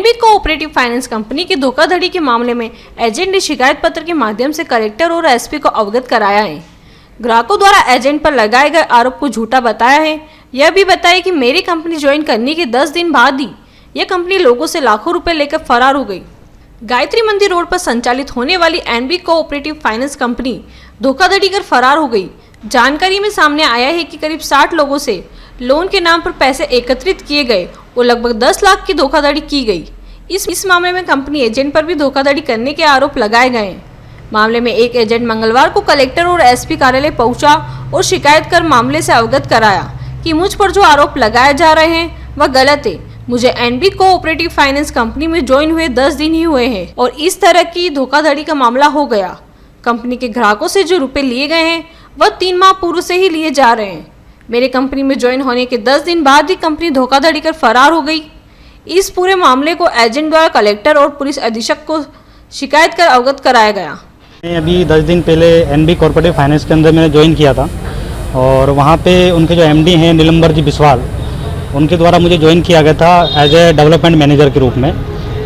NB cooperative finance company की धोखाधड़ी के मामले में एजेंट ने शिकायत पत्र के माध्यम से कलेक्टर और एसपी को अवगत कराया है। ग्राहकों द्वारा एजेंट पर लगाए गए आरोप को झूठा बताया है। यह भी बताया कि मेरी कंपनी ज्वाइन करने के 10 दिन बाद ही यह कंपनी लोगों से लाखों रुपए लेकर फरार हो गई। गायत्री मंदिर रोड पर संचालित होने वाली एनबी कोऑपरेटिव फाइनेंस कंपनी धोखाधड़ी कर फरार हो गई। जानकारी में सामने आया है कि करीब 60 लोगों से लोन के नाम पर पैसे एकत्रित किए गए और लगभग 10 लाख की धोखाधड़ी की गई। इस मामले में कंपनी एजेंट पर भी धोखाधड़ी करने के आरोप लगाए गए हैं। मामले में एक एजेंट मंगलवार को कलेक्टर और एसपी कार्यालय पहुंचा और शिकायत कर मामले से अवगत कराया कि मुझ पर जो आरोप लगाए जा रहे हैं वह गलत है। मुझे एनबी कोऑपरेटिव फाइनेंस कंपनी में ज्वाइन हुए 10 दिन ही हुए हैं और इस तरह की धोखाधड़ी का मामला हो गया। कंपनी के ग्राहकों से जो रुपए लिए गए हैं वह 3 माह पूर्व से ही लिए जा रहे हैं। मेरे कंपनी में ज्वाइन होने के 10 दिन बाद ही कंपनी धोखाधड़ी कर फरार हो गई। इस पूरे मामले को एजेंट द्वारा कलेक्टर और पुलिस अधीक्षक को शिकायत कर अवगत कराया गया। अभी 10 दिन पहले एनबी कॉर्पोरेटिव फाइनेंस के अंदर मैंने ज्वाइन किया था और वहाँ पे उनके जो एमडी हैं नीलम्बर जी बिस्वाल, उनके द्वारा मुझे ज्वाइन किया गया था एज ए डेवलपमेंट मैनेजर के रूप में।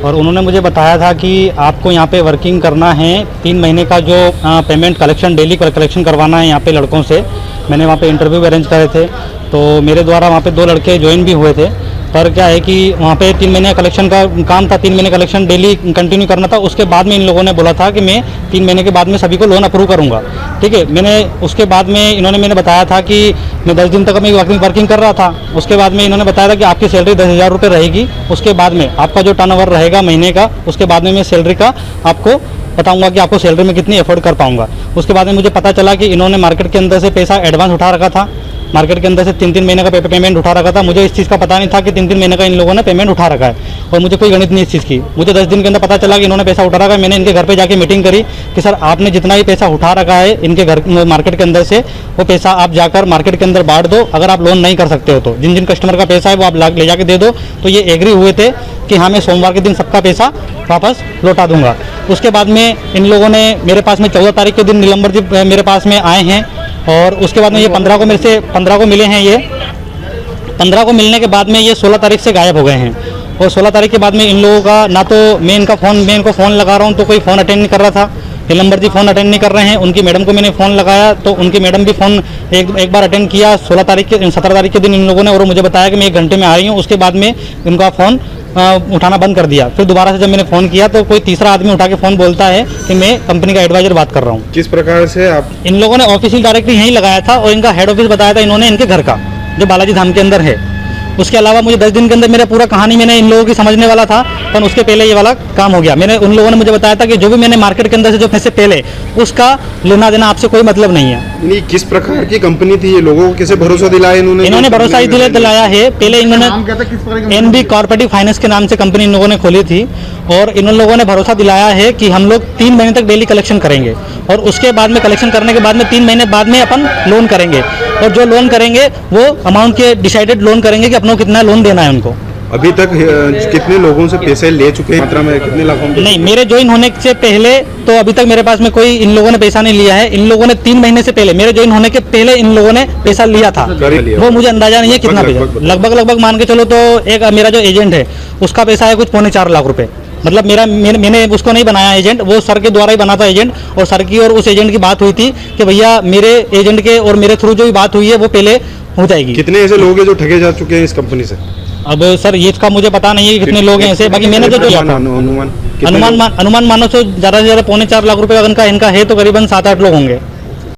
और उन्होंने मुझे बताया था कि आपको यहाँ पे वर्किंग करना है, 3 महीने का जो पेमेंट कलेक्शन डेली कलेक्शन करवाना है यहाँ पे लड़कों से। मैंने वहाँ पे इंटरव्यू भी अरेंज करे थे, तो मेरे द्वारा वहाँ पे 2 लड़के ज्वाइन भी हुए थे। पर क्या है कि वहाँ पे 3 महीने कलेक्शन का काम था, 3 महीने कलेक्शन डेली कंटिन्यू करना था। उसके बाद में इन लोगों ने बोला था कि मैं 3 महीने के बाद में सभी को लोन अप्रूव करूँगा। ठीक है, मैंने उसके बाद में इन्होंने मैंने बताया था कि मैं 10 दिन तक मैं वर्किंग कर रहा था। उसके बाद में इन्होंने बताया था कि आपकी सैलरी 10,000 रुपये रहेगी। उसके बाद में आपका जो टर्नओवर रहेगा महीने का, उसके बाद में मैं सैलरी का आपको बताऊंगा कि आपको सैलरी में कितनी एफोर्ड कर पाऊंगा। उसके बाद में मुझे पता चला कि इन्होंने मार्केट के अंदर से पैसा एडवांस उठा रखा था, मार्केट के अंदर से 3-3 महीने का पेमेंट उठा रखा था। मुझे इस चीज़ का पता नहीं था कि 3-3 महीने का इन लोगों ने पेमेंट उठा रखा है और मुझे कोई गणित नहीं इस चीज़ की। मुझे 10 दिन के अंदर पता चला कि इन्होंने पैसा उठा रखा है। मैंने इनके घर पे जाके मीटिंग करी कि सर आपने जितना भी पैसा उठा रखा है इनके घर मार्केट के अंदर से, वो पैसा आप जाकर मार्केट के अंदर बांट दो। अगर आप लोन नहीं कर सकते हो तो जिन जिन कस्टमर का पैसा है वो आप ले जाके दे दो। तो ये एग्री हुए थे कि हाँ मैं सोमवार के दिन सबका पैसा वापस लौटा दूंगा। उसके बाद में इन लोगों ने मेरे पास में 14 तारीख के दिन नीलम्बर जी मेरे पास में आए हैं और उसके बाद में ये 15 को मेरे से 15 को मिले हैं। ये 15 को मिलने के बाद में ये 16 तारीख से गायब हो गए हैं। और 16 तारीख के बाद में इन लोगों का ना तो मैं इनको फ़ोन लगा रहा हूँ तो कोई फ़ोन अटेंड नहीं कर रहा था। नीलम्बर जी फ़ोन अटेंड नहीं कर रहे हैं। उनकी मैडम को मैंने फ़ोन लगाया तो उनकी मैडम भी फ़ोन एक बार अटेंड किया 17 तारीख के दिन इन लोगों ने, और मुझे बताया कि मैं 1 घंटे में आ रही हूँ। उसके बाद में इनका फ़ोन उठाना बंद कर दिया। फिर दोबारा से जब मैंने फ़ोन किया तो कोई तीसरा आदमी उठा के फ़ोन बोलता है कि मैं कंपनी का एडवाइजर बात कर रहा हूँ। किस प्रकार से आप? इन लोगों ने ऑफिशियल डायरेक्टरी यहीं लगाया था और इनका हेड ऑफिस बताया था इन्होंने इनके घर का, जो बालाजी धाम के अंदर है। उसके अलावा मुझे 10 दिन के अंदर मेरा पूरा कहानी मैंने इन लोगों की समझने वाला था, पर उसके पहले ये वाला काम हो गया। मैंने उन लोगों ने मुझे बताया था कि जो भी मैंने मार्केट के अंदर से जो पैसे पहले, उसका लेना देना आपसे कोई मतलब नहीं है। नहीं, किस प्रकार की कंपनी थी ये? लोगों को कैसे भरोसा दिलाया इन्होंने भरोसा दिलाया है। पहले इन्होंने एनबी कॉर्पोरेटिव फाइनेंस के नाम से कंपनी इन लोगों ने खोली थी और इन लोगों ने भरोसा दिलाया है कि हम लोग 3 महीने तक डेली कलेक्शन करेंगे और उसके बाद में कलेक्शन करने के बाद में 3 महीने बाद में अपन लोन करेंगे और जो लोन करेंगे वो अमाउंट के डिसाइडेड लोन करेंगे कि अपनों कितना लोन देना है उनको। अभी तक कितने लोगों से पैसे ले चुके हैं, मात्रा में कितने लाखों में? नहीं, मेरे ज्वाइन होने से पहले तो अभी तक मेरे पास में कोई इन लोगों ने पैसा नहीं लिया है। इन लोगों ने 3 महीने से पहले, मेरे ज्वाइन होने के पहले इन लोगों ने पैसा लिया था। वो मुझे अंदाजा नहीं है कितना पैसा, लगभग मान के चलो तो एक मेरा जो एजेंट है उसका पैसा है कुछ 3.25 लाख रुपए। मतलब मैंने उसको नहीं बनाया एजेंट, वो सर के द्वारा ही बना था एजेंट। और सर की और उस एजेंट की बात हुई थी कि भैया मेरे एजेंट के और मेरे थ्रू जो भी बात हुई है वो पहले हो जाएगी। कितने ऐसे लोग हैं जो ठगे जा चुके हैं इस कंपनी से? अब सर ये इसका मुझे पता नहीं है कि कितने लोग हैं ऐसे। बाकी मैंने जो अनुमान मानो तो ज़्यादा से ज़्यादा 4.25 लाख रुपए इनका है तो करीबन 7-8 लोग होंगे।